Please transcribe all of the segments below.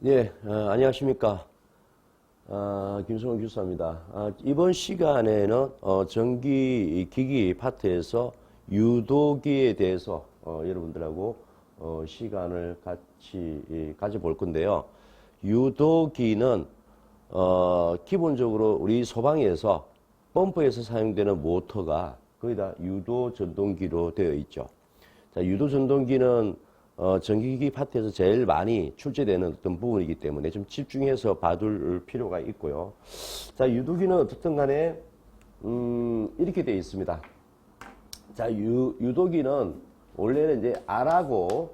네, 안녕하십니까. 김성훈 교수입니다. 이번 시간에는 전기 기기 파트에서 유도기에 대해서 여러분들하고 시간을 같이 가져볼 건데요. 유도기는 기본적으로 우리 소방에서 펌프에서 사용되는 모터가 거의 다 유도 전동기로 되어 있죠. 자, 유도 전동기는 전기기기 파트에서 제일 많이 출제되는 어떤 부분이기 때문에 좀 집중해서 봐둘 필요가 있고요. 자, 유도기는 어떻든 간에 이렇게 되어 있습니다. 자, 유도기는 원래는 이제 아라고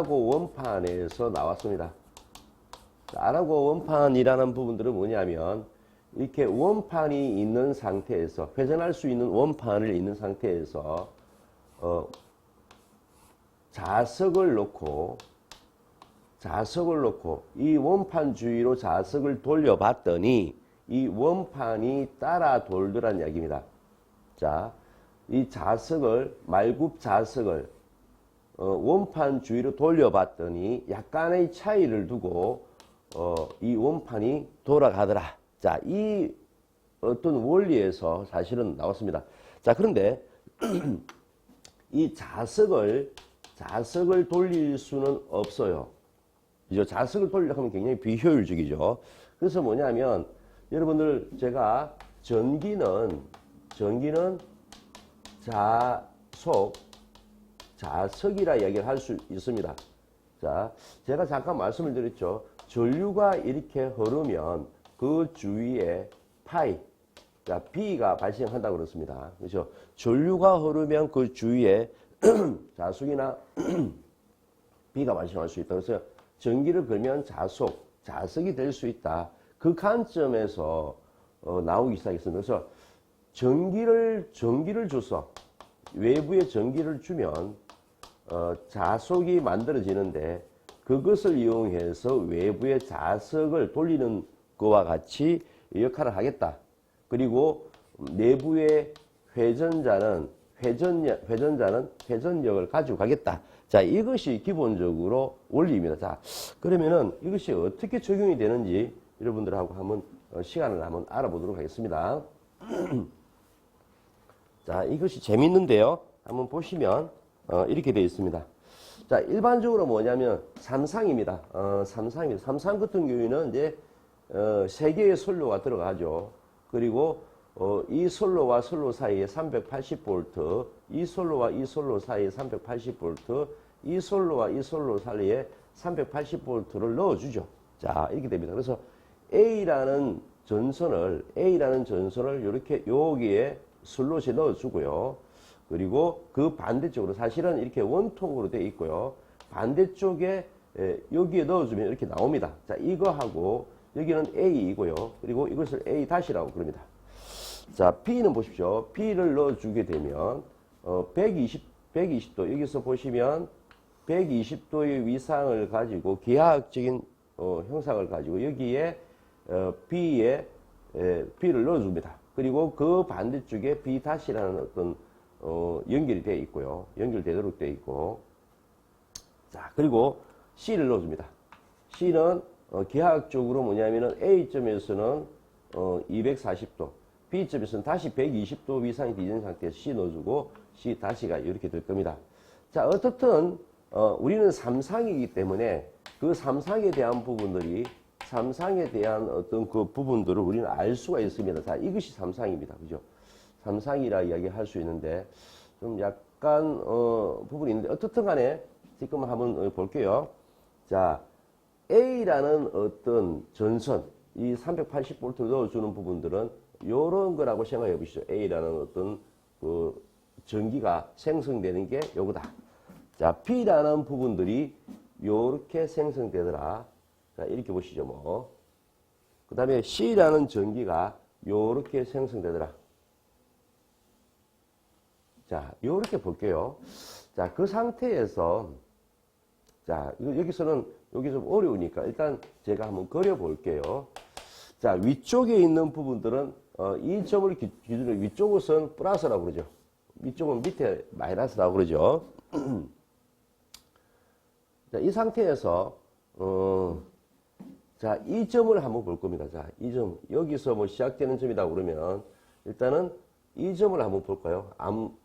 원판에서 나왔습니다. 아라고 원판이라는 부분들은 뭐냐면 이렇게 원판이 있는 상태에서 회전할 수 있는 원판을 있는 상태에서 자석을 놓고 이 원판 주위로 자석을 돌려봤더니 이 원판이 따라 돌더란 이야기입니다. 자, 이 자석을 말굽 자석을 원판 주위로 돌려봤더니 약간의 차이를 두고 이 원판이 돌아가더라. 자, 이 어떤 원리에서 사실은 나왔습니다. 자, 그런데 이 자석을 돌릴 수는 없어요. 그죠? 자석을 돌리려고 하면 굉장히 비효율적이죠. 그래서 뭐냐면, 여러분들, 제가 전기는 자석이라 이야기를 할 수 있습니다. 자, 제가 잠깐 말씀을 드렸죠. 전류가 이렇게 흐르면 그 주위에 파이, 그러니까 B가 발생한다고 그렇습니다. 그렇죠? 전류가 흐르면 그 주위에 자석이나 B가 발생할 수 있다. 그래서 전기를 걸면 자석이 될 수 있다. 그 관점에서 나오기 시작했습니다. 그래서 전기를 줘서 외부에 전기를 주면 자석이 만들어지는데 그것을 이용해서 외부의 자석을 돌리는 것과 같이 역할을 하겠다. 그리고 내부의 회전자는 회전력을 가지고 가겠다. 자, 이것이 기본적으로 원리입니다. 자, 그러면은 이것이 어떻게 적용이 되는지 여러분들하고 한번 시간을 한번 알아보도록 하겠습니다. 자, 이것이 재밌는데요. 한번 보시면 이렇게 되어 있습니다. 자, 일반적으로 뭐냐면 삼상입니다. 삼상 같은 경우에는 이제 3개의 선로가 들어가죠. 그리고 이 선로와 선로 사이에 380V, 이 선로와 이 선로 사이에 380V, 이 선로와 이 선로 사이에 380V를 넣어주죠. 자, 이렇게 됩니다. 그래서 A라는 전선을 이렇게 여기에 슬롯에 넣어주고요. 그리고 그 반대쪽으로 사실은 이렇게 원통으로 되어 있고요. 반대쪽에 여기에 넣어주면 이렇게 나옵니다. 자, 이거하고 여기는 A이고요. 그리고 이것을 A-라고 부릅니다. 자, B는 보십시오. B를 넣어주게 되면 120도 여기서 보시면 120도의 위상을 가지고 기하학적인 형상을 가지고 여기에 B를 넣어줍니다. 그리고 그 반대쪽에 B-라는 어떤 연결이 되어 있고요. 연결되도록 되어 있고, 자, 그리고 C를 넣어줍니다. C는 기하학적으로 뭐냐면은 A점에서는 240도, B점에서는 다시 120도 위상이 뒤진 상태에서 C 넣어주고 C-가 이렇게 될 겁니다. 자, 어떻든 우리는 삼상이기 때문에 그 삼상에 대한 어떤 그 부분들을 우리는 알 수가 있습니다. 자, 이것이 삼상입니다. 그죠? 삼상이라 이야기할 수 있는데 좀 약간 부분이 있는데 어떻든 간에 지금 한번 볼게요. 자, A라는 어떤 전선, 이 380V 넣어주는 부분들은 요런 거라고 생각해 보시죠. A라는 어떤 그 전기가 생성되는 게 요거다. 자, B라는 부분들이 요렇게 생성되더라. 자, 이렇게 보시죠, 뭐. 그 다음에 C라는 전기가 요렇게 생성되더라. 자, 요렇게 볼게요. 자, 그 상태에서, 자, 여기서 좀 어려우니까 일단 제가 한번 그려 볼게요. 자, 위쪽에 있는 부분들은, 이 점을 기준으로 위쪽은 플러스라고 그러죠. 위쪽은 밑에 마이너스라고 그러죠. 자, 이 상태에서 자, 이 점을 한번 볼 겁니다. 자, 이 점. 여기서 뭐 시작되는 점이다 그러면 일단은 이 점을 한번 볼까요?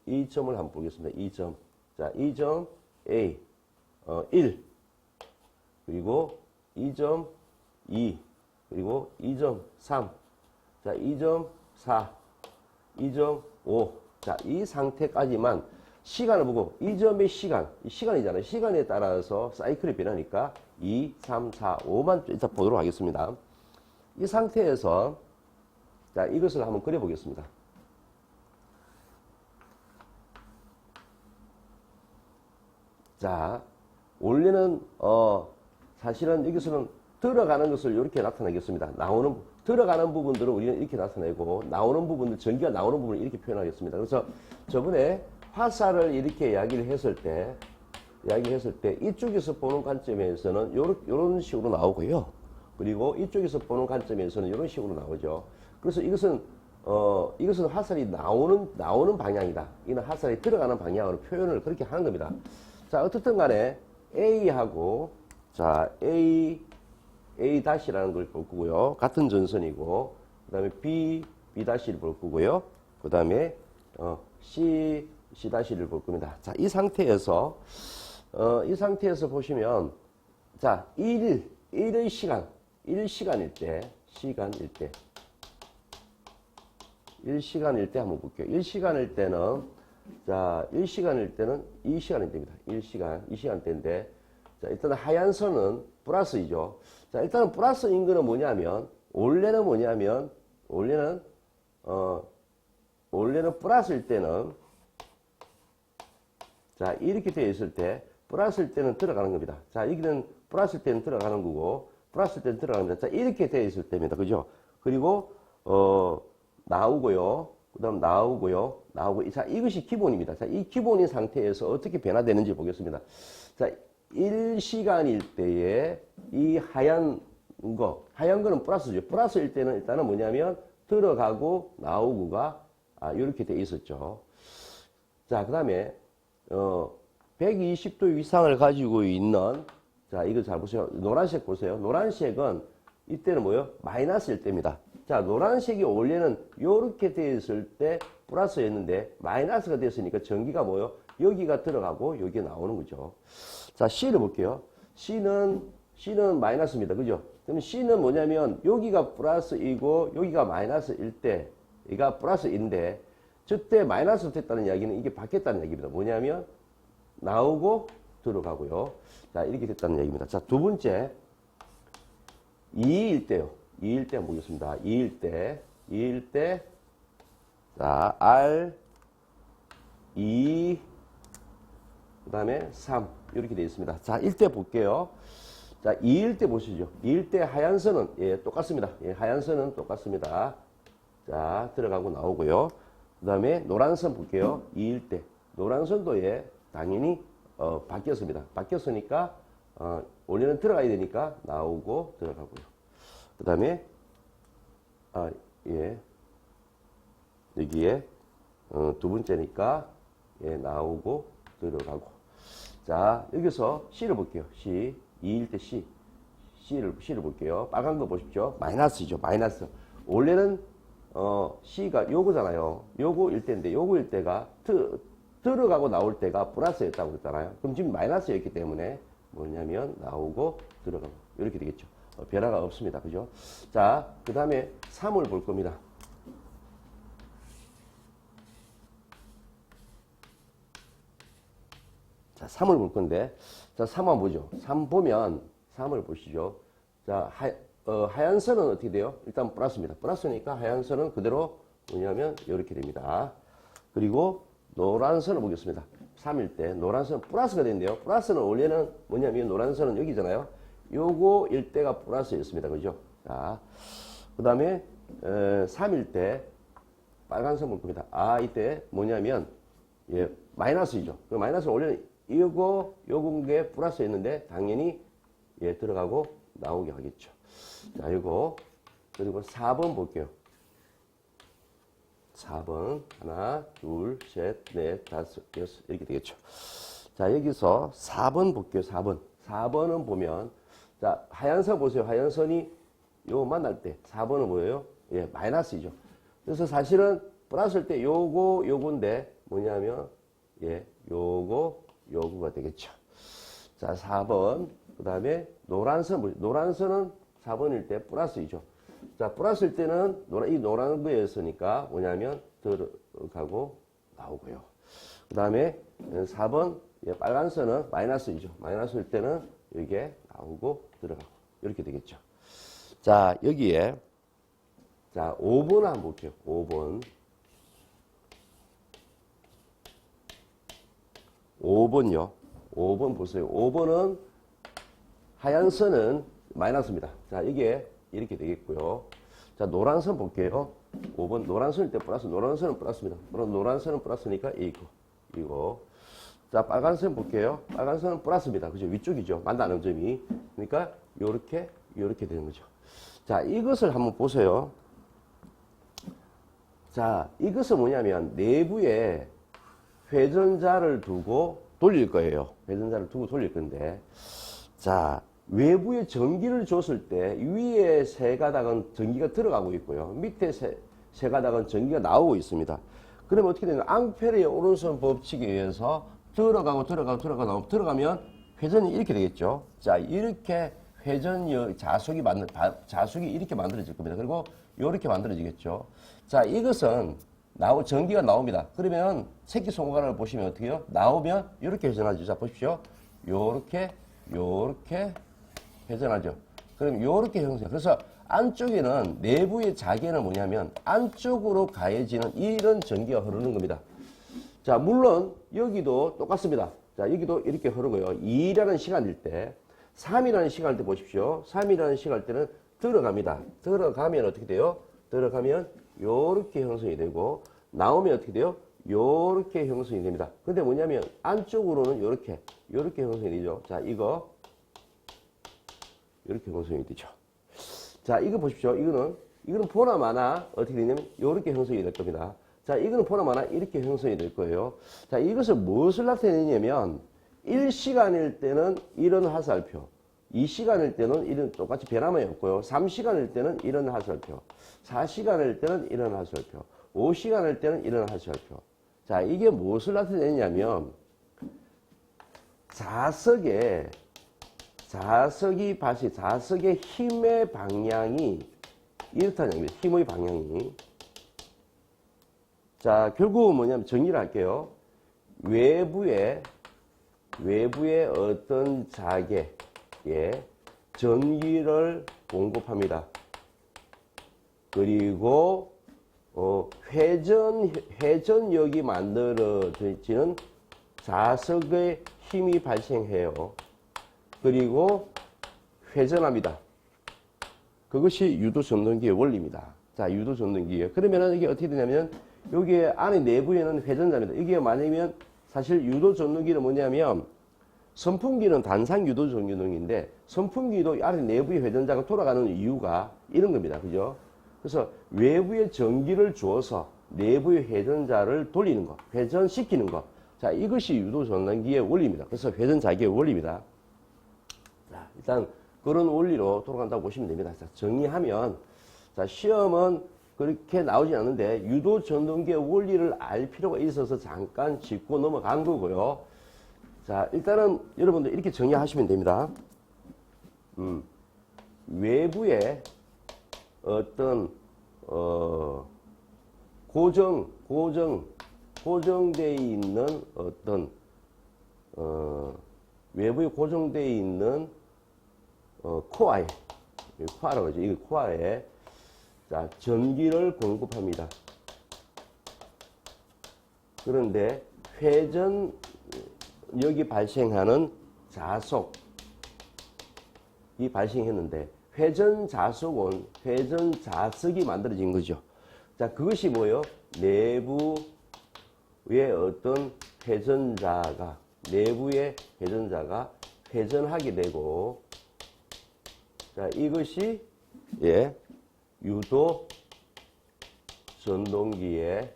이 점을 한번 보겠습니다. 이 점. 자, 이 점 A. 1. 그리고 이 점 2. 그리고 이 점 3. 자, 이 점 4. 이 점 5. 자, 이 상태까지만 시간을 보고 이 점의 시간, 이 시간이잖아요. 시간에 따라서 사이클이 변하니까 2, 3, 4, 5만 일단 보도록 하겠습니다. 이 상태에서 자, 이것을 한번 그려보겠습니다. 자, 원래는 사실은 여기서는 들어가는 것을 이렇게 나타내겠습니다. 들어가는 부분들은 우리는 이렇게 나타내고 나오는 부분들, 전기가 나오는 부분을 이렇게 표현하겠습니다. 그래서 저번에 화살을 이렇게 이야기를 했을 때 이쪽에서 보는 관점에서는 요런 식으로 나오고요. 그리고 이쪽에서 보는 관점에서는 이런 식으로 나오죠. 그래서 이것은 화살이 나오는 방향이다. 이는 화살이 들어가는 방향으로 표현을 그렇게 하는 겁니다. 자, 어떻든 간에 A하고, 자, A-라는 걸 볼 거고요. 같은 전선이고, 그 다음에 B-를 볼 거고요. 그 다음에, C-를 볼 겁니다. 자, 이 상태에서 보시면, 자, 1의 시간, 1시간일 때 한번 볼게요. 1시간일 때는, 자, 1시간일 때는 2시간이 됩니다. 2시간대인데, 자, 일단 하얀 선은 플러스이죠. 자, 일단은 플러스인 거는 뭐냐면, 원래는 플러스일 때는, 자, 이렇게 되어 있을 때, 플러스일 때는 들어가는 겁니다. 자, 여기는 플러스일 때는 들어가는 거고, 플러스일 때는 들어가는 겁니다. 자, 이렇게 되어 있을 때입니다. 그죠? 그리고, 나오고요. 그 다음 나오고. 자, 이것이 기본입니다. 자, 이 기본인 상태에서 어떻게 변화되는지 보겠습니다. 자, 1시간일 때에 이 하얀 거는 플러스죠. 플러스일 때는 일단은 뭐냐면 들어가고 나오고가 이렇게 돼 있었죠. 자, 그 다음에 120도 이상을 가지고 있는, 자, 이거 잘 보세요. 노란색 보세요. 노란색은 이때는 뭐예요? 마이너스일 때입니다. 자, 노란색이 원래는 이렇게 되어 있을 때 플러스였는데 마이너스가 됐으니까 전기가 뭐예요? 여기가 들어가고 여기 나오는 거죠. 자, C를 볼게요. C는 마이너스입니다. 그죠? 그럼 C는 뭐냐면 여기가 플러스이고 여기가 마이너스일 때, 얘가 플러스인데 저때 마이너스 됐다는 이야기는 이게 바뀌었다는 얘기입니다. 뭐냐면 나오고 들어가고요. 자, 이렇게 됐다는 얘기입니다. 자, 두 번째 2일 때요. 2일 때 한번 보겠습니다. 2일 때 자, R 2 그 다음에 3 이렇게 되어 있습니다. 자, 1대 볼게요. 자, 2일 때 보시죠. 2일 때 하얀 선은 똑같습니다. 하얀 선은 똑같습니다. 자, 들어가고 나오고요. 그 다음에 노란 선 볼게요. 2일 때 노란 선도 당연히 바뀌었습니다. 바뀌었으니까 원래는 들어가야 되니까 나오고 들어가고요. 그 다음에 여기에 두 번째니까 나오고 들어가고. 자, 여기서 C를 볼게요. C 2일 때 C를 볼게요. 빨간 거 보십시오. 마이너스죠. 마이너스. 원래는 C가 요거잖아요. 요거 일때인데 요거 일때가 들어가고 나올 때가 플러스였다고 그랬잖아요. 그럼 지금 마이너스였기 때문에 뭐냐면 나오고 들어가고 이렇게 되겠죠. 변화가 없습니다. 그죠? 자, 그 다음에 3을 볼 겁니다. 자, 3을 볼 건데, 자, 3 한번 보죠. 3 보면, 3을 보시죠. 자, 하얀 선은 어떻게 돼요? 일단 플러스입니다. 플러스니까 하얀 선은 그대로 뭐냐면 이렇게 됩니다. 그리고 노란 선을 보겠습니다. 3일 때 노란 선은 플러스가 되는데요. 플러스는 원래는 뭐냐면 노란 선은 여기잖아요. 요거 일대가 플러스였습니다. 그죠? 자, 그 다음에 3일 때 빨간 선 볼 겁니다. 이때 뭐냐면 마이너스이죠. 그 마이너스는 원래는 요건 게 플러스였는데 당연히 들어가고 나오게 하겠죠. 자, 요거 그리고 4번 볼게요. 4번 하나, 둘, 셋, 넷, 다섯, 여섯 이렇게 되겠죠. 자, 여기서 4번 볼게요. 4번은 보면 자, 하얀 선 보세요. 하얀 선이 요 만날 때 4번은 뭐예요? 예, 마이너스이죠. 그래서 사실은 플러스일 때 요건데 뭐냐면 예, 요거가 되겠죠. 자, 4번. 그다음에 노란 선은 4번일 때 플러스이죠. 자, 플러스일 때는 이 노란 거였으니까 뭐냐면 들어가고 나오고요. 그다음에 4번 예, 빨간 선은 마이너스이죠. 마이너스일 때는 이게 나오고 들어가고 이렇게 되겠죠. 자, 여기에 자, 5번 한번 볼게요. 5번요. 5번 보세요. 5번은 하얀 선은 마이너스입니다. 자, 이게 이렇게 되겠고요. 자, 노란 선 볼게요. 5번 노란 선일 때 플러스, 노란 선은 플러스입니다. 노란 선은 플러스니까 이거. 자, 빨간 선 볼게요. 빨간 선은 플러스입니다. 그죠? 위쪽이죠. 만나는 점이. 그러니까 요렇게 되는 거죠. 자, 이것을 한번 보세요. 자, 이것은 뭐냐면 내부에 회전자를 두고 돌릴 거예요. 회전자를 두고 돌릴 건데. 자, 외부에 전기를 줬을 때 위에 세 가닥은 전기가 들어가고 있고요. 밑에 세 가닥은 전기가 나오고 있습니다. 그러면 어떻게 되냐? 앙페르의 오른손 법칙에 의해서 들어가면 회전이 이렇게 되겠죠. 자, 이렇게 회전력 자속이 이렇게 만들어질 겁니다. 그리고 이렇게 만들어지겠죠. 자, 이것은 전기가 나옵니다. 그러면 새끼손가락을 보시면 어떻게 해요? 나오면 이렇게 회전하죠. 자, 보십시오. 요렇게 회전하죠. 그럼 이렇게 형성. 그래서 안쪽에는 내부의 자개는 뭐냐면 안쪽으로 가해지는 이런 전기가 흐르는 겁니다. 자, 물론 여기도 똑같습니다. 자, 여기도 이렇게 흐르고요. 2라는 시간일 때, 3이라는 시간일 때 보십시오. 3이라는 시간일 때는 들어갑니다. 들어가면 어떻게 돼요? 들어가면 요렇게 형성이 되고 나오면 어떻게 돼요? 요렇게 형성이 됩니다. 근데 뭐냐면 안쪽으로는 요렇게 형성이 되죠. 자, 이거 이렇게 형성이 되죠. 자, 이거 보십시오. 이거는 보나마나 어떻게 되냐면 이렇게 형성이 될 겁니다. 자, 이거는 보나마나 이렇게 형성이 될 거예요. 자, 이것을 무엇을 나타내냐면 1시간일 때는 이런 화살표, 2시간일 때는 이런 똑같이 변함이 없고요. 3시간일 때는 이런 화살표, 4시간일 때는 이런 화살표, 5시간일 때는 이런 화살표. 자, 이게 무엇을 나타내냐면 자석의 힘의 방향이 이렇다는 얘기입니다. 힘의 방향이. 자, 결국은 뭐냐면 정리를 할게요. 외부의 어떤 자개에 전기를 공급합니다. 그리고 회전력이 만들어지는 자석의 힘이 발생해요. 그리고 회전합니다. 그것이 유도전동기의 원리입니다. 자, 유도전동기예요. 그러면은 이게 어떻게 되냐면 여기 안에 내부에는 회전자입니다. 이게 만약이면 사실 유도전동기는 뭐냐면 선풍기는 단상 유도전동기인데 선풍기도 안에 내부의 회전자가 돌아가는 이유가 이런 겁니다. 그죠? 그래서 외부에 전기를 주어서 내부의 회전자를 돌리는 것, 회전시키는 것. 자, 이것이 유도전동기의 원리입니다. 그래서 회전자기의 원리입니다. 자, 일단 그런 원리로 돌아간다고 보시면 됩니다. 자, 정리하면 자, 시험은 그렇게 나오진 않는데 유도전동기의 원리를 알 필요가 있어서 잠깐 짚고 넘어간 거고요. 자, 일단은 여러분들 이렇게 정리하시면 됩니다. 외부에 어떤 고정되어 있는 어떤 외부에 고정되어 있는 코어라고 하죠. 이 코어에 자, 전기를 공급합니다. 그런데 회전력이 발생하는 자속이 발생했는데 회전자석이 만들어진 거죠. 자, 그것이 뭐예요? 내부의 어떤 내부의 회전자가 회전하게 되고, 자, 이것이, 예, 유도 전동기의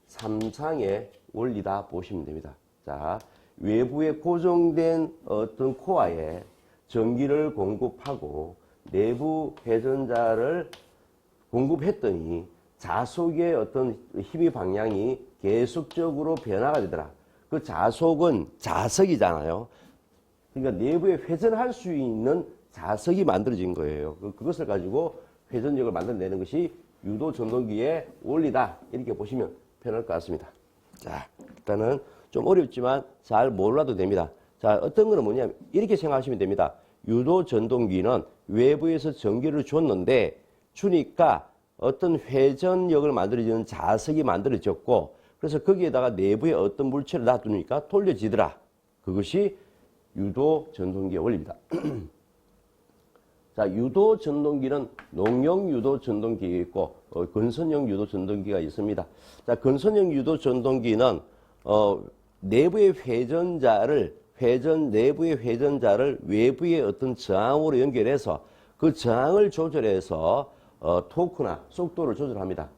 3상의 원리다 보시면 됩니다. 자, 외부에 고정된 어떤 코어에 전기를 공급하고 내부 회전자를 공급했더니 자속의 어떤 힘의 방향이 계속적으로 변화가 되더라. 그 자속은 자석이잖아요. 그러니까 내부에 회전할 수 있는 자석이 만들어진 거예요. 그것을 가지고 회전력을 만들어내는 것이 유도 전동기의 원리다. 이렇게 보시면 편할 것 같습니다. 자, 일단은 좀 어렵지만 잘 몰라도 됩니다. 자, 어떤 거는 뭐냐면 이렇게 생각하시면 됩니다. 유도 전동기는 외부에서 전기를 줬는데 주니까 어떤 회전력을 만들어주는 자석이 만들어졌고 그래서 거기에다가 내부에 어떤 물체를 놔두니까 돌려지더라. 그것이 유도 전동기의 원리입니다. 자, 유도 전동기는 농용 유도 전동기가 있고 건선형 유도 전동기가 있습니다. 자, 건선형 유도 전동기는 내부의 내부의 회전자를 외부의 어떤 저항으로 연결해서 그 저항을 조절해서 토크나 속도를 조절합니다.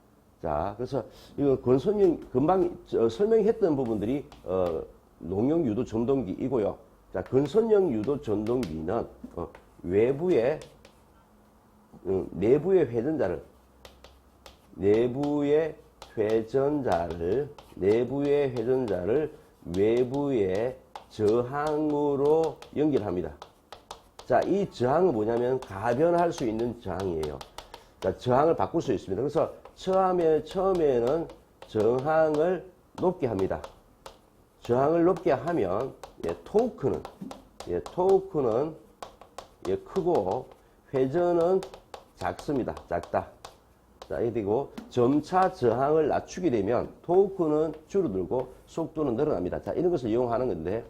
자, 그래서 이거 건선형 금방 설명했던 부분들이 농용 유도 전동기이고요. 자, 건선형 유도 전동기는 내부의 회전자를 외부의 저항으로 연결합니다. 자, 이 저항은 뭐냐면 가변할 수 있는 저항이에요. 자, 저항을 바꿀 수 있습니다. 그래서 처음에는 저항을 높게 합니다. 저항을 높게 하면 토크는 크고 회전은 작습니다. 작다. 자, 이게 되고 점차 저항을 낮추게 되면 토크는 줄어들고 속도는 늘어납니다. 자, 이런 것을 이용하는 건데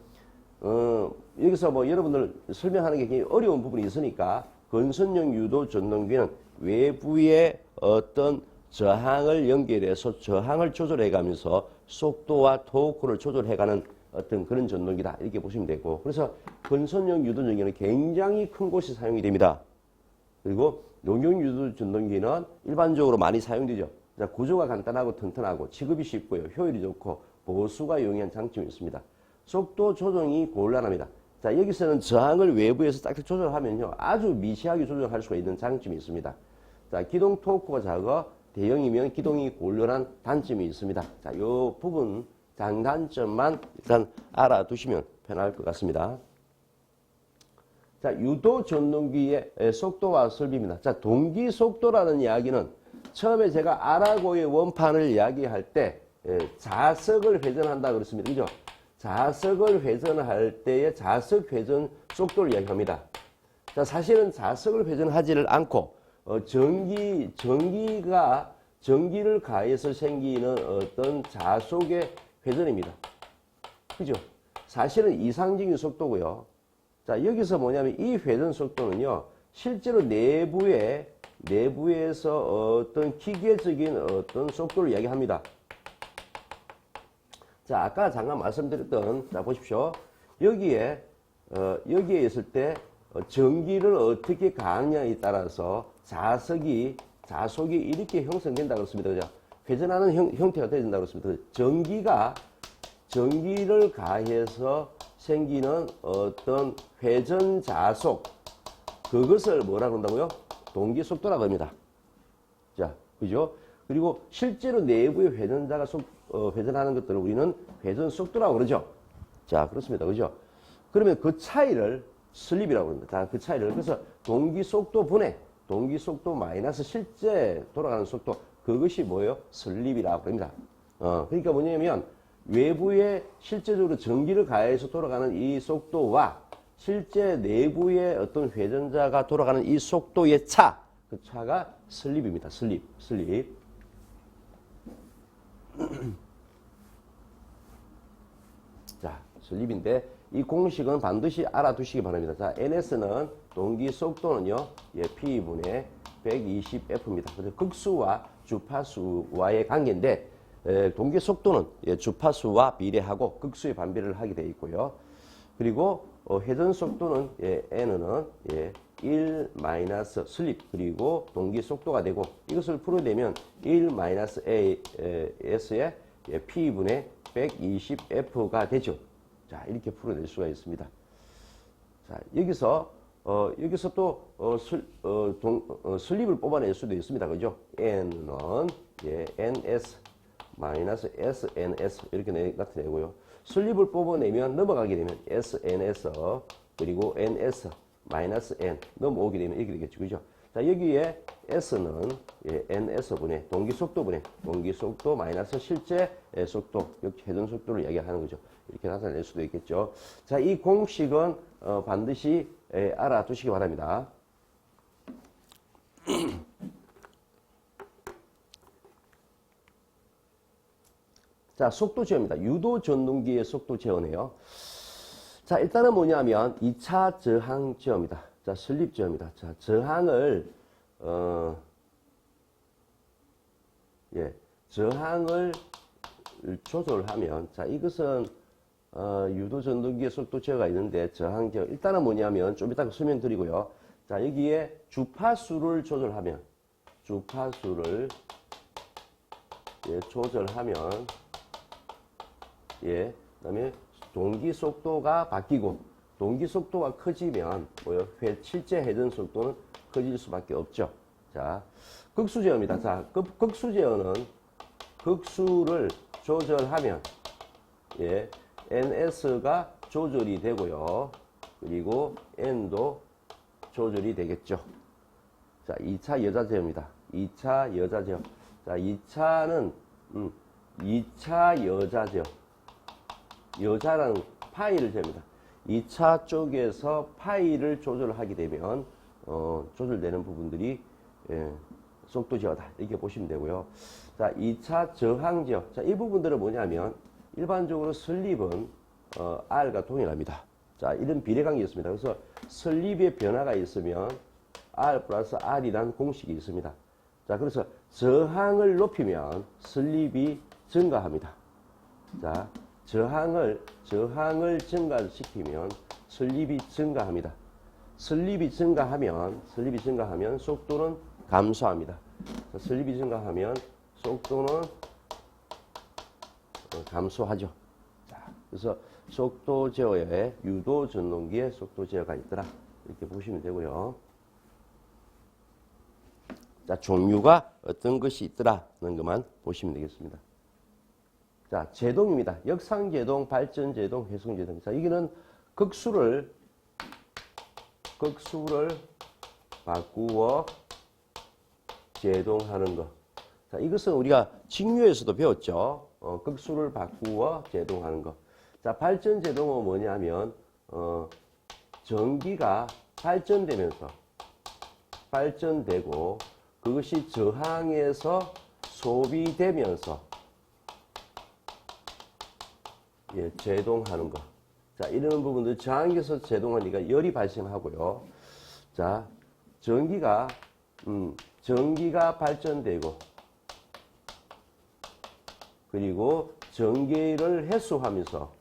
여기서 뭐 여러분들 설명하는 게 굉장히 어려운 부분이 있으니까 건선형 유도 전동기는 외부의 어떤 저항을 연결해서 저항을 조절해가면서 속도와 토크를 조절해가는 어떤 그런 전동기다. 이렇게 보시면 되고 그래서 건선형 유도 전동기는 굉장히 큰 곳이 사용이 됩니다. 그리고 농용 유도 전동기는 일반적으로 많이 사용되죠. 자, 구조가 간단하고 튼튼하고 취급이 쉽고요. 효율이 좋고 보수가 용이한 장점이 있습니다. 속도 조정이 곤란합니다. 자, 여기서는 저항을 외부에서 딱 조절하면요. 아주 미세하게 조절할 수가 있는 장점이 있습니다. 자, 기동 토크가 작아 대형이면 기동이 곤란한 단점이 있습니다. 자, 이 부분 장단점만 일단 알아두시면 편할 것 같습니다. 자, 유도 전동기의 속도와 설비입니다. 자, 동기 속도라는 이야기는 처음에 제가 아라고의 원판을 이야기할 때 자석을 회전한다 그랬습니다. 그죠? 자석을 회전할 때의 자석 회전 속도를 이야기합니다. 자, 사실은 자석을 회전하지를 않고 전기를 가해서 생기는 어떤 자속의 회전입니다. 그죠? 사실은 이상적인 속도고요. 자, 여기서 뭐냐면 이 회전 속도는요, 실제로 내부에서 어떤 기계적인 어떤 속도를 이야기합니다. 자, 아까 잠깐 말씀드렸던, 자, 보십시오. 여기에 있을 때 전기를 어떻게 가하느냐에 따라서 자속이 이렇게 형성된다고 그랬습니다. 그죠? 회전하는 형태가 된다고 그랬습니다. 전기를 가해서 생기는 어떤 회전 자속, 그것을 뭐라 그런다고요? 동기 속도라고 합니다. 자, 그죠? 그리고 실제로 내부의 회전자가 회전하는 것들을 우리는 회전 속도라고 그러죠. 자, 그렇습니다. 그죠? 그러면 그 차이를 슬립이라고 합니다. 자, 그 차이를. 그래서 동기 속도 분해, 동기 속도 마이너스 실제 돌아가는 속도, 그것이 뭐예요? 슬립이라고 합니다. 그러니까 뭐냐면 외부에 실제적으로 전기를 가해서 돌아가는 이 속도와 실제 내부의 어떤 회전자가 돌아가는 이 속도의 차, 그 차가 슬립입니다. 슬립. 자, 슬립인데 이 공식은 반드시 알아두시기 바랍니다. 자, NS는 동기 속도는요, P분의 120F입니다. 그래서 극수와 주파수와의 관계인데, 동기 속도는 주파수와 비례하고 극수의 반비례를 하게 되어 있고요. 그리고 회전 속도는 N은 1 마이너스 슬립 그리고 동기 속도가 되고, 이것을 풀어내면 1 마이너스 AS의 P분의 120F가 되죠. 자, 이렇게 풀어낼 수가 있습니다. 자, 여기서 여기서 또 슬립을 뽑아낼 수도 있습니다. 그죠? n은 예, ns 마이너스 sns 이렇게 나타내고요. 슬립을 뽑아내면 넘어가게 되면 sns 그리고 ns 마이너스 n 넘어오게 되면 이렇게 되겠죠. 그죠? 자, 여기에 s는 예, ns분의 동기속도 마이너스 실제 속도, 회전 속도를 이야기하는 거죠. 이렇게 나타낼 수도 있겠죠. 자, 이 공식은 반드시 알아두시기 바랍니다. 자, 속도 제어입니다. 유도 전동기의 속도 제어네요. 자, 일단은 뭐냐면 2차 저항 제어입니다. 자, 슬립 제어입니다. 자, 저항을 저항을 조절하면, 자, 이것은 유도 전동기의 속도 제어가 있는데 저항 제어 일단은 뭐냐면 좀 이따 설명드리고요. 자, 여기에 주파수를 조절하면 그다음에 동기 속도가 바뀌고 동기 속도가 커지면 뭐요? 실제 회전 속도는 커질 수밖에 없죠. 자, 극수 제어입니다. 자, 극수 제어는 극수를 조절하면 ns가 조절이 되고요. 그리고 n도 조절이 되겠죠. 자, 2차 여자 제어입니다. 2차 여자 제어. 자, 2차는 2차 여자 제어. 여자라는 파이를 재입니다. 2차 쪽에서 파이를 조절하게 되면 조절되는 부분들이 속도 제어다 이렇게 보시면 되고요. 자, 2차 저항 제어. 자, 이 부분들은 뭐냐면 일반적으로 슬립은 R과 동일합니다. 자, 이런 비례관계 있습니다. 그래서 슬립의 변화가 있으면 R 플러스 R이라는 공식이 있습니다. 자, 그래서 저항을 높이면 슬립이 증가합니다. 자, 저항을 증가시키면 슬립이 증가합니다. 슬립이 증가하면 속도는 감소합니다. 자, 슬립이 증가하면 속도는 감소하죠. 자, 그래서 속도 제어에 유도 전동기에 속도 제어가 있더라. 이렇게 보시면 되고요. 자, 종류가 어떤 것이 있더라는 것만 보시면 되겠습니다. 자, 제동입니다. 역상제동, 발전제동, 회성제동. 자, 여기는 극수를 바꾸어 제동하는 것. 자, 이것은 우리가 직류에서도 배웠죠. 극수를 바꾸어 제동하는 것. 자, 발전제동은 뭐냐면, 전기가 발전되고, 그것이 저항에서 소비되면서, 제동하는 것. 자, 이런 부분들 저항에서 제동하니까 열이 발생하고요. 자, 전기가 발전되고, 그리고 전기를 해소하면서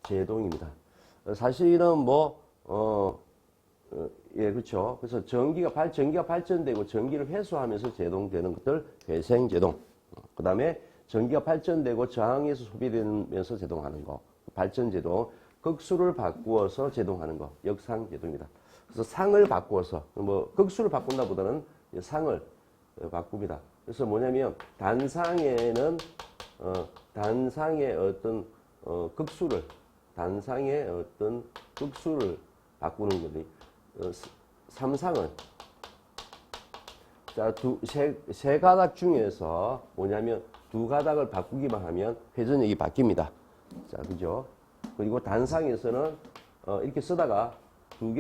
제동입니다. 사실은 그렇죠. 그래서 전기가 발전되고 전기를 회수하면서 제동되는 것들 회생제동. 그 다음에 전기가 발전되고 저항에서 소비되면서 제동하는 거. 발전제동. 극수를 바꾸어서 제동하는 거. 역상제동입니다. 그래서 상을 바꾸어서 극수를 바꾼다 보다는 상을 바꿉니다. 그래서 뭐냐면 단상에는 단상의 어떤 극수를 바꾸는 건데 삼상은 자, 세 가닥 중에서 뭐냐면 두 가닥을 바꾸기만 하면 회전력이 바뀝니다. 자, 그죠? 그리고 단상에서는 이렇게 쓰다가 두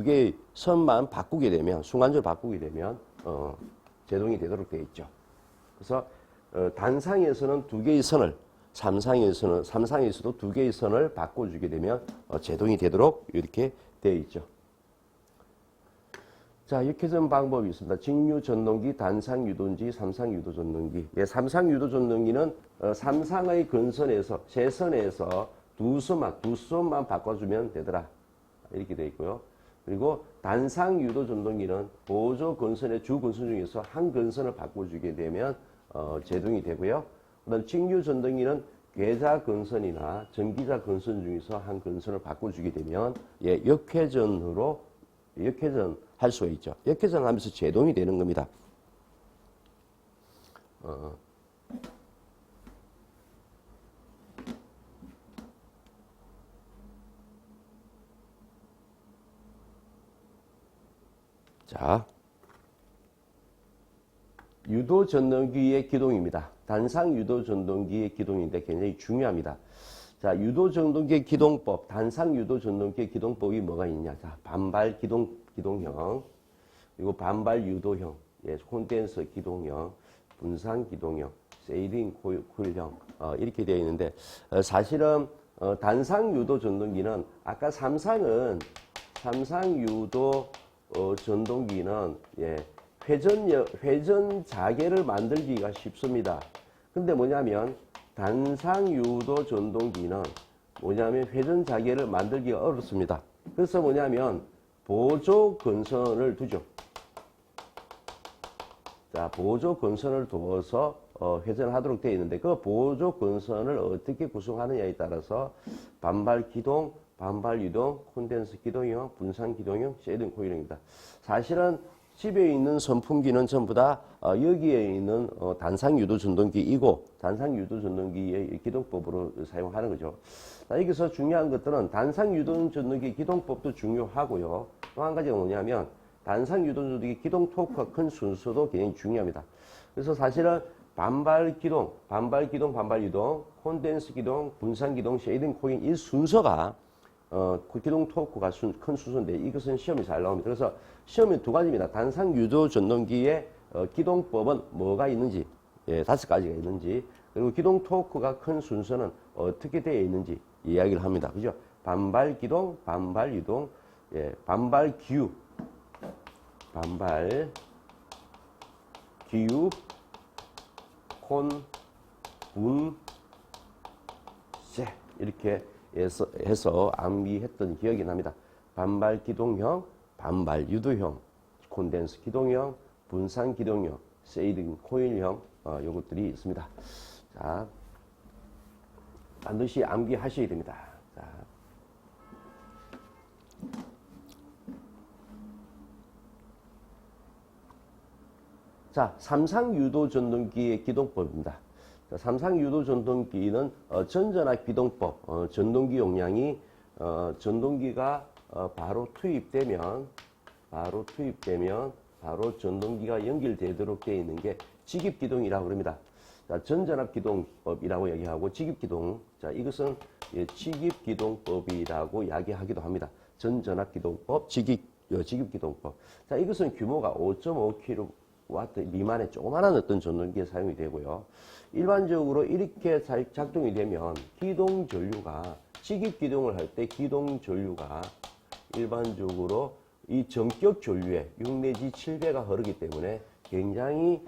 개의 선만 바꾸게 되면, 순간적으로 바꾸게 되면 제동이 되도록 되어 있죠. 그래서 단상에서는 두 개의 선을, 삼상에서도 두 개의 선을 바꿔주게 되면 제동이 되도록 이렇게 되어 있죠. 자, 이렇게 된 방법이 있습니다. 직류 전동기, 단상 유도인지, 삼상 유도 전동기. 삼상 유도 전동기는 삼상의 근선에서, 세선에서 두 선만 바꿔주면 되더라. 이렇게 되어 있고요. 그리고 단상 유도 전동기는 보조 근선의 주 근선 중에서 한 근선을 바꿔주게 되면 제동이 되고요. 그다음 직류 전동기는 계좌 건선이나 전기자 건선 중에서 한 건선을 바꿔주게 되면 예, 역회전 할 수가 있죠. 역회전 하면서 제동이 되는 겁니다. 자, 유도 전동기의 기동입니다. 단상 유도 전동기의 기동인데 굉장히 중요합니다. 자, 유도 전동기의 기동법, 단상 유도 전동기의 기동법이 뭐가 있냐? 자, 반발 기동형, 그리고 반발 유도형, 예, 콘덴서 기동형, 분산 기동형, 세이링 코일형, 이렇게 되어 있는데, 사실은, 단상 유도 전동기는, 아까 삼상 유도, 전동기는, 예, 회전 자개를 만들기가 쉽습니다. 근데 뭐냐면, 단상 유도 전동기는 뭐냐면, 회전 자개를 만들기가 어렵습니다. 그래서 뭐냐면, 보조 건선을 두죠. 자, 보조 건선을 두어서 회전하도록 되어 있는데 그 보조 건선을 어떻게 구성하느냐에 따라서 반발 기동, 반발 유동, 콘덴서 기동형, 분산 기동형, 쉐이딩 코일형입니다. 사실은 집에 있는 선풍기는 전부 다 여기에 있는 단상 유도 전동기이고 단상 유도 전동기의 기동법으로 사용하는 거죠. 자, 여기서 중요한 것들은 단상 유도 전동기 기동법도 중요하고요. 또 한 가지가 뭐냐면 단상 유도 전동기 기동 토크가 큰 순서도 굉장히 중요합니다. 그래서 사실은 반발 기동, 반발 유동, 콘덴스 기동, 분산 기동, 쉐이딩 코일 이 순서가 그 기동 토크가 큰 순서인데 이것은 시험이 잘 나옵니다. 그래서 시험이 두 가지입니다. 단상 유도 전동기의 기동법은 뭐가 있는지, 예, 5가지가 있는지, 그리고 기동 토크가 큰 순서는 어떻게 되어 있는지 이야기를 합니다. 그죠? 반발 기동, 반발 유동, 예, 반발 기유, 콘, 분, 세 이렇게 해서 암기했던 기억이 납니다. 반발 기동형, 반발 유도형, 콘덴스 기동형, 분산 기동형, 세이딩 코일형 요것들이 있습니다. 자, 반드시 암기하셔야 됩니다. 자, 삼상 유도 전동기의 기동법입니다. 자, 삼상 유도 전동기는 전전압 기동법, 전동기 용량이 전동기가 바로 투입되면 바로 전동기가 연결되도록 되어 있는 게 직입기동이라고 합니다. 자, 전전압 기동법이라고 얘기하고 직입기동, 자, 이것은 예, 직입기동법이라고 이야기하기도 합니다. 전전압 기동법, 직입기동법. 자, 이것은 규모가 5.5kW 미만의 조그마한 어떤 전동기에 사용이 되고요. 일반적으로 이렇게 작동이 되면 기동 전류가 직입기동을 할 때 기동 전류가 일반적으로 이 전격 전류에 6 내지 7배가 흐르기 때문에 굉장히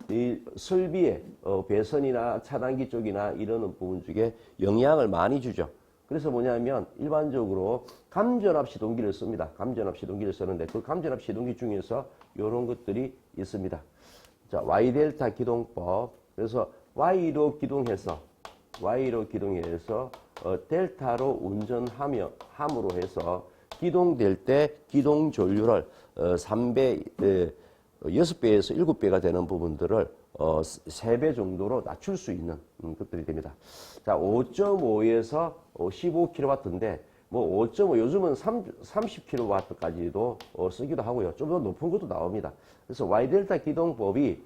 이 설비에 배선이나 차단기 쪽이나 이러는 부분 쪽에 영향을 많이 주죠. 그래서 뭐냐면 일반적으로 감전압 시동기를 씁니다. 감전압 시동기를 쓰는데 그 감전압 시동기 중에서 이런 것들이 있습니다. 자, Y델타 기동법. 그래서 Y로 기동해서 델타로 함으로 해서 기동될 때 기동 전류를 6배에서 7배가 되는 부분들을 3배 정도로 낮출 수 있는 것들이 됩니다. 자, 5.5에서 15kW인데 뭐 5.5 요즘은 30kW까지도 쓰기도 하고요. 좀 더 높은 것도 나옵니다. 그래서 Y델타 기동법이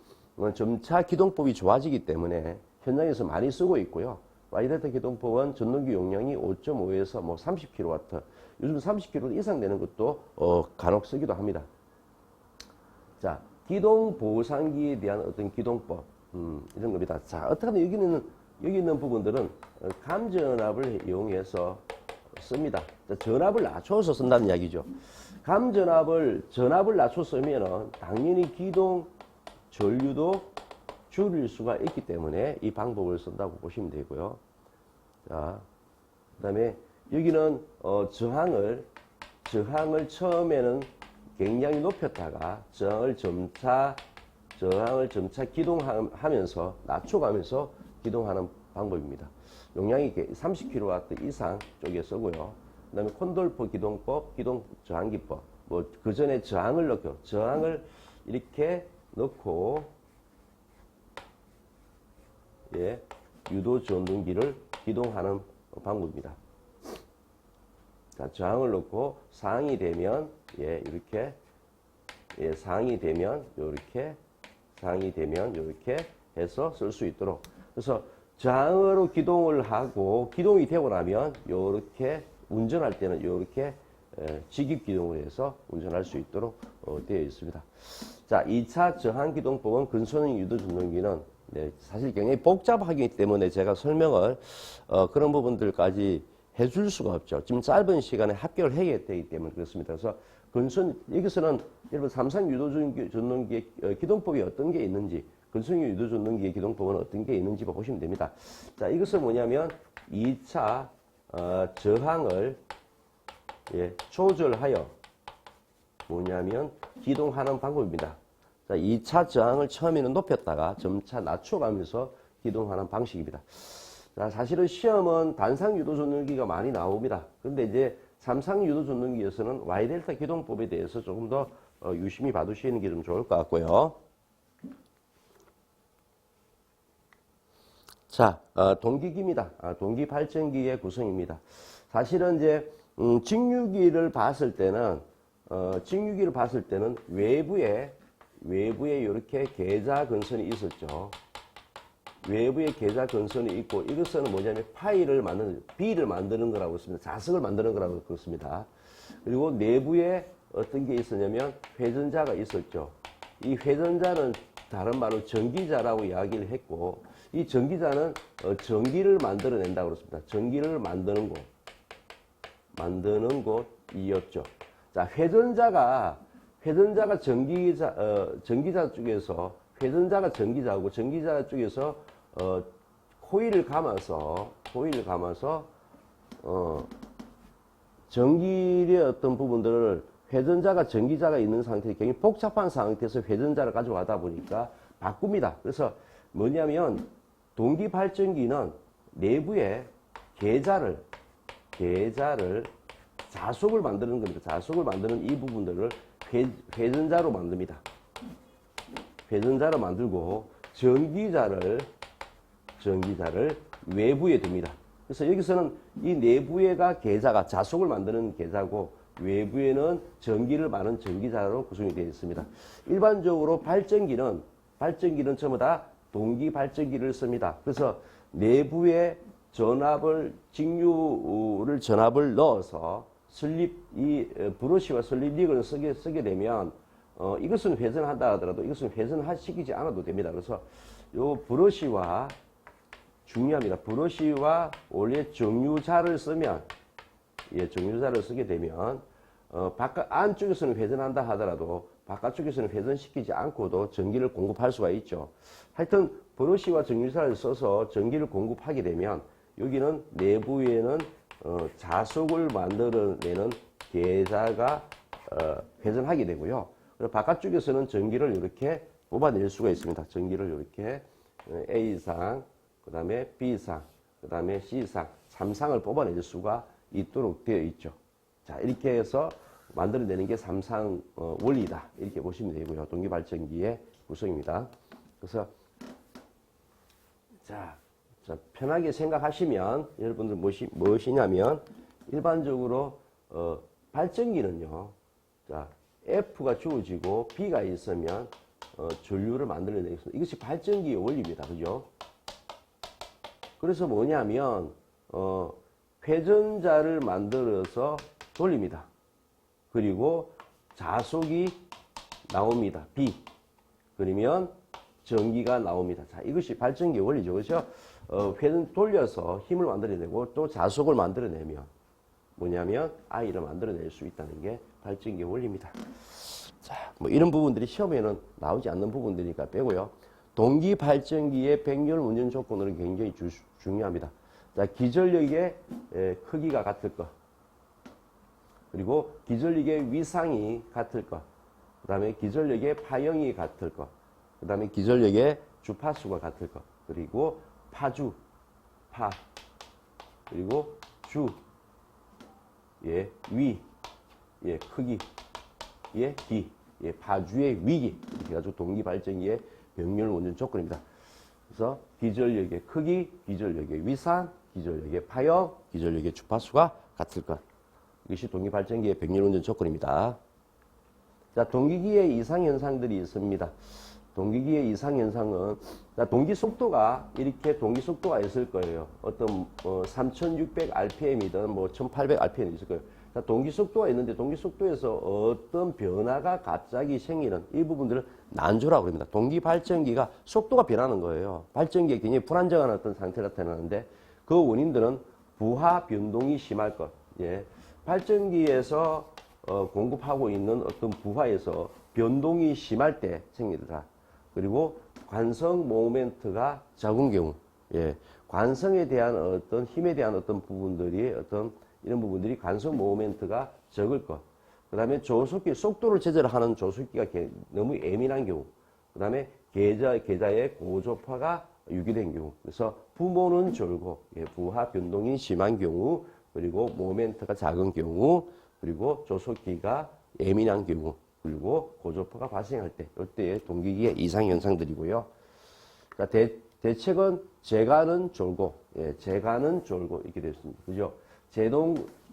점차 기동법이 좋아지기 때문에 현장에서 많이 쓰고 있고요. Y델타 기동법은 전동기 용량이 5.5에서 뭐 30kW, 요즘 30kW 이상 되는 것도 간혹 쓰기도 합니다. 자, 기동 보상기에 대한 어떤 기동법, 이런 겁니다. 자, 어떻게든 여기 있는 부분들은 감전압을 이용해서 씁니다. 자, 전압을 낮춰서 쓴다는 이야기죠. 전압을 낮춰 쓰면은 당연히 기동 전류도 줄일 수가 있기 때문에 이 방법을 쓴다고 보시면 되고요. 자, 그 다음에 여기는 저항을 처음에는 굉장히 높였다가 저항을 점차 기동하면서 낮춰가면서 기동하는 방법입니다. 용량이 30kW 이상 쪽에 쓰고요. 그 다음에 콘돌프 기동법, 기동 저항기법, 뭐 그 전에 저항을 넣고, 저항을 이렇게 넣고, 예, 유도 전등기를 기동하는 방법입니다. 자, 저항을 넣고 상이 되면, 예, 이렇게, 예, 상이 되면 요렇게, 상이 되면 요렇게 해서 쓸 수 있도록. 그래서 저항으로 기동을 하고 기동이 되고 나면 요렇게 운전할 때는 요렇게 직입 기동을 해서 운전할 수 있도록 되어 있습니다. 자, 2차 저항 기동법은 근소능 유도 전동기는 네, 사실 굉장히 복잡하기 때문에 제가 설명을 그런 부분들까지 해줄 수가 없죠. 지금 짧은 시간에 합격을 해야 되기 때문에 그렇습니다. 그래서 여기서는 여러분 삼상 유도 전동기의 기동법이 어떤 게 있는지, 근소능 유도 전동기의 기동법은 어떤 게 있는지 보시면 됩니다. 자, 이것은 뭐냐면 2차 저항을 예, 조절하여 뭐냐면 기동하는 방법입니다. 자, 2차 저항을 처음에는 높였다가 점차 낮춰가면서 기동하는 방식입니다. 자, 사실은 시험은 단상 유도 전동기가 많이 나옵니다. 근데 이제 삼상 유도 전동기에서는 Y델타 기동법에 대해서 조금 더 유심히 봐두시는 게 좀 좋을 것 같고요. 자, 동기기입니다. 동기 발전기의 구성입니다. 사실은 이제 직류기를 봤을 때는 외부에 이렇게 계좌 건선이 있었죠. 외부에 계좌 건선이 있고, 이것은 뭐냐면 B를 만드는 거라고 했습니다. 자석을 만드는 거라고 그렇습니다. 그리고 내부에 어떤 게 있었냐면 회전자가 있었죠. 이 회전자는 다른 말로 전기자라고 이야기를 했고, 이 전기자는 전기를 만들어낸다고 그랬습니다. 전기를 만드는 곳이었죠. 자, 회전자가 전기자 쪽에서, 회전자가 전기자고, 전기자 쪽에서 코일을 감아서 전기의 어떤 부분들을 회전자가 전기자가 있는 상태에 굉장히 복잡한 상태에서 회전자를 가져가다 보니까 바꿉니다. 그래서 뭐냐면 동기 발전기는 내부에 계좌를 자속을 만드는 겁니다. 자속을 만드는 이 부분들을 회전자로 만듭니다. 회전자로 만들고 전기자를 외부에 둡니다. 그래서 여기서는 이 내부에가 계좌가 자속을 만드는 계좌고, 외부에는 전기를 많은 전기자로 구성이 되어 있습니다. 일반적으로 발전기는 전부 다 동기 발전기를 씁니다. 그래서 내부에 직류를 전압을 넣어서 이 브러쉬와 슬립 릭을 쓰게 되면 이것은 회전한다 하더라도 이것은 회전시키지 않아도 됩니다. 그래서 요 브러쉬와 중요합니다. 브러쉬와 원래 정유자를 쓰면, 예, 정유자를 쓰게 되면 안쪽에서는 회전한다 하더라도 바깥쪽에서는 회전시키지 않고도 전기를 공급할 수가 있죠. 하여튼 브러쉬와 정유자를 써서 전기를 공급하게 되면 여기는 내부에는 자석을 만들어내는 계좌가 회전하게 되고요. 그리고 바깥쪽에서는 전기를 이렇게 뽑아낼 수가 있습니다. 전기를 이렇게 A상, 그 다음에 B상, 그 다음에 C상, 3상을 뽑아낼 수가 있도록 되어 있죠. 자, 이렇게 해서 만들어내는 게 삼상 원리다, 이렇게 보시면 되고요. 동기발전기의 구성입니다. 그래서 자, 편하게 생각하시면 여러분들 무엇이냐면 일반적으로 발전기는요, 자, F가 주어지고 B가 있으면 전류를 만들어내겠습니다. 이것이 발전기의 원리입니다. 그죠? 그래서 뭐냐면 회전자를 만들어서 돌립니다. 그리고 자속이 나옵니다. B. 그러면 전기가 나옵니다. 자, 이것이 발전기의 원리죠. 그렇죠? 회전 돌려서 힘을 만들어내고 또 자속을 만들어내면 뭐냐면 I를 만들어낼 수 있다는 게 발전기의 원리입니다. 자, 뭐 이런 부분들이 시험에는 나오지 않는 부분들이니까 빼고요. 동기 발전기의 백열 운전 조건으로 굉장히 중요합니다. 자, 기전력의 크기가 같을 것, 그리고 기전력의 위상이 같을 것, 그 다음에 기전력의 파형이 같을 것, 그 다음에 기전력의 주파수가 같을 것, 그리고 파주, 파, 그리고 주, 예, 위, 예, 크기, 예, 기, 예, 파주의 위기. 이렇게 해가지고 동기 발전기의 병렬 원전 조건입니다. 그래서 기전력의 크기, 기전력의 위상, 기전력의 파형, 기전력의 주파수가 같을 것. 이것이 동기 발전기의 병렬 원전 조건입니다. 자, 동기기의 이상 현상들이 있습니다. 동기기의 이상 현상은, 자, 동기 속도가, 이렇게 동기 속도가 있을 거예요. 어떤, 3600rpm이든 뭐 1800rpm이 있을 거예요. 자, 동기 속도가 있는데, 동기 속도에서 어떤 변화가 갑자기 생기는 이 부분들을 난조라고 합니다. 동기 발전기가 속도가 변하는 거예요. 발전기가 굉장히 불안정한 어떤 상태가 나타나는데, 그 원인들은 부하 변동이 심할 것. 예. 발전기에서 공급하고 있는 어떤 부하에서 변동이 심할 때 생기더라. 그리고 관성 모멘트가 적은 경우, 예, 관성에 대한 어떤 힘에 대한 어떤 부분들이 이런 부분들이 관성 모멘트가 적을 것. 그 다음에 조속기, 속도를 제재하는 조속기가 너무 예민한 경우. 그 다음에 계좌의 고조파가 유기된 경우. 그래서 부모는 졸고, 예, 부하 변동이 심한 경우, 그리고 모멘트가 작은 경우, 그리고 조속기가 예민한 경우, 그리고 고조파가 발생할 때, 이때의 동기기의 이상 현상들이고요. 자, 대책은 제가는 졸고, 예, 제가는 졸고 이렇게 되어 있습니다. 그죠?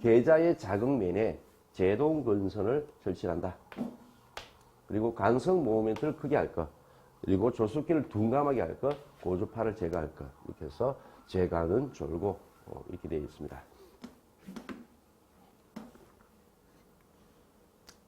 계좌의 자극면에 제동 건선을 설치한다. 그리고 관성 모멘트를 크게 할 것, 그리고 조속기를 둔감하게 할 것, 고조파를 제거할 것. 이렇게 해서 제가는 졸고 이렇게 되어 있습니다.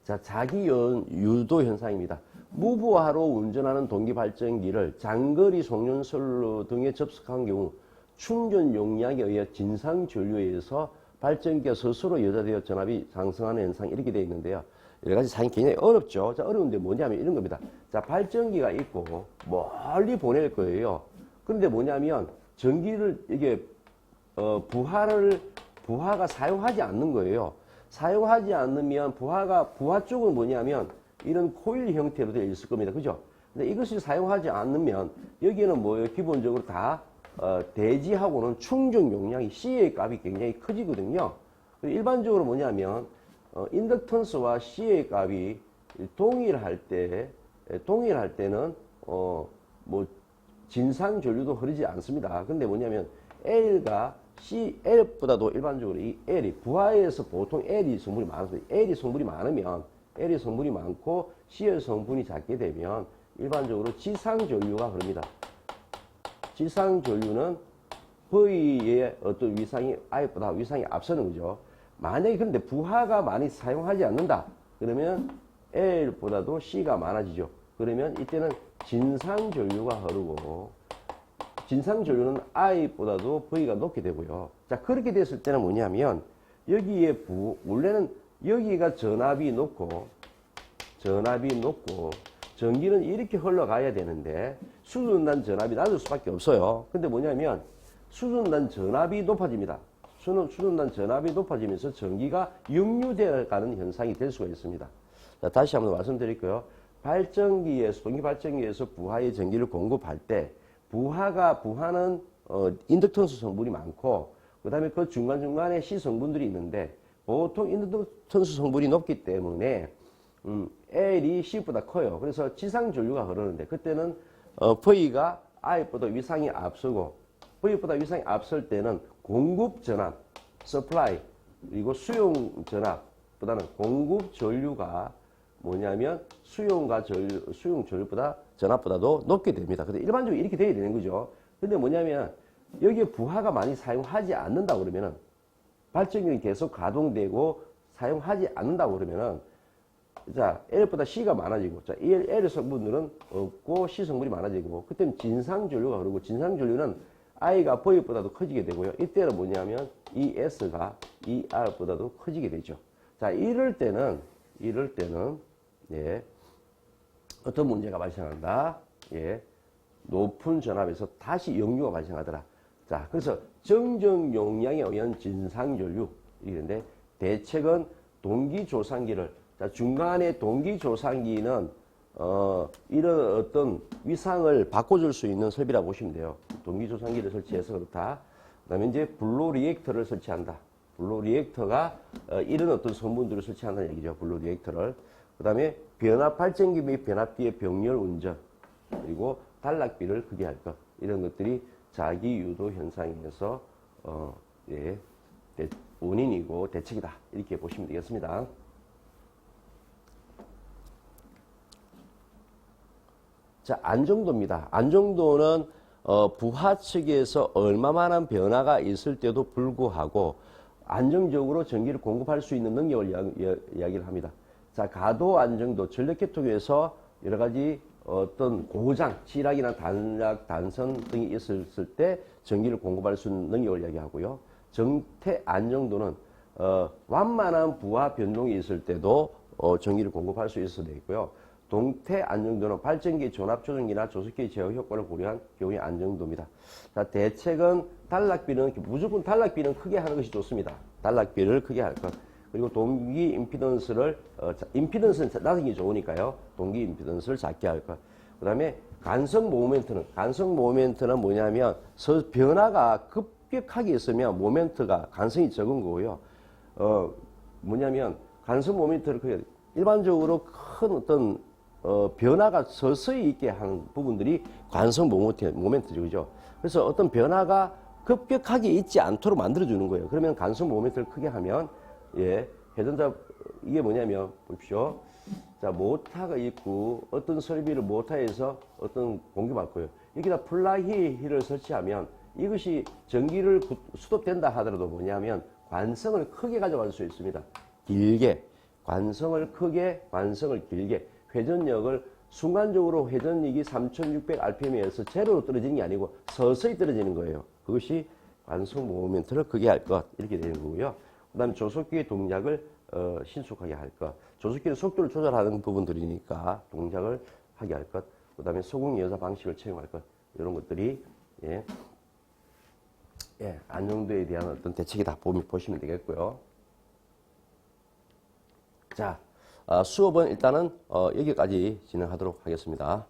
자, 자기 유도 현상입니다. 무부하로 운전하는 동기발전기를 장거리 송전선로 등에 접속한 경우 충전 용량에 의해 진상 전류에 의해서 발전기가 스스로 여자되어 전압이 상승하는 현상이 이렇게 되어 있는데요. 여러 가지 사용이 굉장히 어렵죠. 자, 어려운데 뭐냐면 이런 겁니다. 자, 발전기가 있고 멀리 보낼 거예요. 그런데 뭐냐면 전기를 이게 부하가 사용하지 않는 거예요. 사용하지 않으면 부하 쪽은 뭐냐면 이런 코일 형태로 되어 있을 겁니다. 그죠? 근데 이것을 사용하지 않으면 여기에는 뭐예요? 기본적으로 다 대지하고는 충전 용량이 C의 값이 굉장히 커지거든요. 일반적으로 뭐냐면 인덕턴스와 C의 값이 동일할 때는 뭐 진상 전류도 흐르지 않습니다. 근데 뭐냐면 L보다도 일반적으로 이 L이 부하에서 보통 L이 성분이 많습니다. L이 성분이 많고 C의 성분이 작게 되면 일반적으로 지상 전류가 흐릅니다. 지상 전류는 V의 어떤 위상이 I보다 위상이 앞서는 거죠. 만약에 근데 부하가 많이 사용하지 않는다. 그러면 L보다도 C가 많아지죠. 그러면 이때는 진상 전류가 흐르고 진상 전류는 I보다도 V가 높게 되고요. 자, 그렇게 됐을 때는 뭐냐면 여기에 원래는 여기가 전압이 높고 전기는 이렇게 흘러가야 되는데 수준단 전압이 낮을 수밖에 없어요. 근데 뭐냐면 수준단 전압이 높아집니다. 수준단 전압이 높아지면서 전기가 역류되어 가는 현상이 될 수가 있습니다. 자, 다시 한번 말씀드릴게요. 동기 발전기에서 부하의 전기를 공급할 때 부하는 인덕턴스 성분이 많고 그 다음에 그 중간중간에 C 성분들이 있는데 보통 인덕턴스 성분이 높기 때문에 L이 C보다 커요. 그래서 지상 전류가 흐르는데 그때는 V가 I보다 위상이 앞서고 V보다 위상이 앞설 때는 공급 전압, supply 그리고 수용 전압보다는 공급 전류가 뭐냐면 수용 전류보다 전압보다도 높게 됩니다. 근데 일반적으로 이렇게 돼야 되는 거죠. 근데 뭐냐면 여기에 부하가 많이 사용하지 않는다 그러면은 발전기는 계속 가동되고 사용하지 않는다 그러면은 자, L보다 C가 많아지고 자, L 성분들은 없고 C 성분이 많아지고 그때는 진상 전류가 흐르고 진상 전류는 I가 V보다도 커지게 되고요. 이때는 뭐냐면 이 S가 이 R보다도 커지게 되죠. 자, 이럴 때는 예, 어떤 문제가 발생한다. 예, 높은 전압에서 다시 역류가 발생하더라. 자, 그래서 정정 용량에 의한 진상 전류 이런데 대책은 동기 조상기를 자, 중간에 동기 조상기는 이런 어떤 위상을 바꿔줄 수 있는 설비라고 보시면 돼요. 동기 조상기를 설치해서 그렇다. 그다음에 이제 블로 리액터를 설치한다. 블로 리액터가 이런 어떤 성분들을 설치한다는 얘기죠. 블로 리액터를. 그다음에 변압 발전기 및 변압기의 병렬 운전, 그리고 단락비를 크게 할 것, 이런 것들이 자기 유도 현상에서 예, 원인이고 대책이다, 이렇게 보시면 되겠습니다. 자, 안정도입니다. 안정도는 부하 측에서 얼마만한 변화가 있을 때도 불구하고 안정적으로 전기를 공급할 수 있는 능력을 이야기를 합니다. 자, 가도 안정도, 전력계통에서 여러 가지 어떤 고장, 지락이나 단락, 단선 등이 있었을 때 전기를 공급할 수 있는 능력을 이야기하고요. 정태 안정도는 완만한 부하 변동이 있을 때도 전기를 공급할 수 있어야 되고요. 동태 안정도는 발전기 전압 조정기나 조석기 제어 효과를 고려한 경우의 안정도입니다. 자, 대책은 단락비는 무조건 단락비는 크게 하는 것이 좋습니다. 단락비를 크게 할 것. 그리고 동기 임피던스를 임피던스는 낮은 게 좋으니까요. 동기 임피던스를 작게 할 것. 그다음에 간성 모멘트는 뭐냐면 변화가 급격하게 있으면 모멘트가 간성이 적은 거고요. 뭐냐면 간성 모멘트를 크게, 일반적으로 큰 어떤 변화가 서서히 있게 하는 부분들이 관성 모멘트죠. 그죠? 그래서 어떤 변화가 급격하게 있지 않도록 만들어주는 거예요. 그러면 관성 모멘트를 크게 하면, 예, 회전자, 이게 뭐냐면, 보십시오. 자, 모터가 있고, 어떤 설비를 모터에서 어떤 공급할 거예요. 여기다 플라이힐을 설치하면 이것이 전기를 수도된다 하더라도 뭐냐면, 관성을 크게 가져갈 수 있습니다. 길게. 관성을 크게, 관성을 길게. 회전력을 순간적으로 회전력이 3600rpm에서 제로로 떨어지는 게 아니고 서서히 떨어지는 거예요. 그것이 관성 모멘트를 크게 할 것, 이렇게 되는 거고요. 그 다음에 조속기의 동작을 신속하게 할 것. 조속기는 속도를 조절하는 부분들이니까 동작을 하게 할 것. 그 다음에 소금 여사 방식을 채용할 것. 이런 것들이 예, 안정도에 대한 어떤 대책이다 보시면 되겠고요. 자, 수업은 일단은 여기까지 진행하도록 하겠습니다.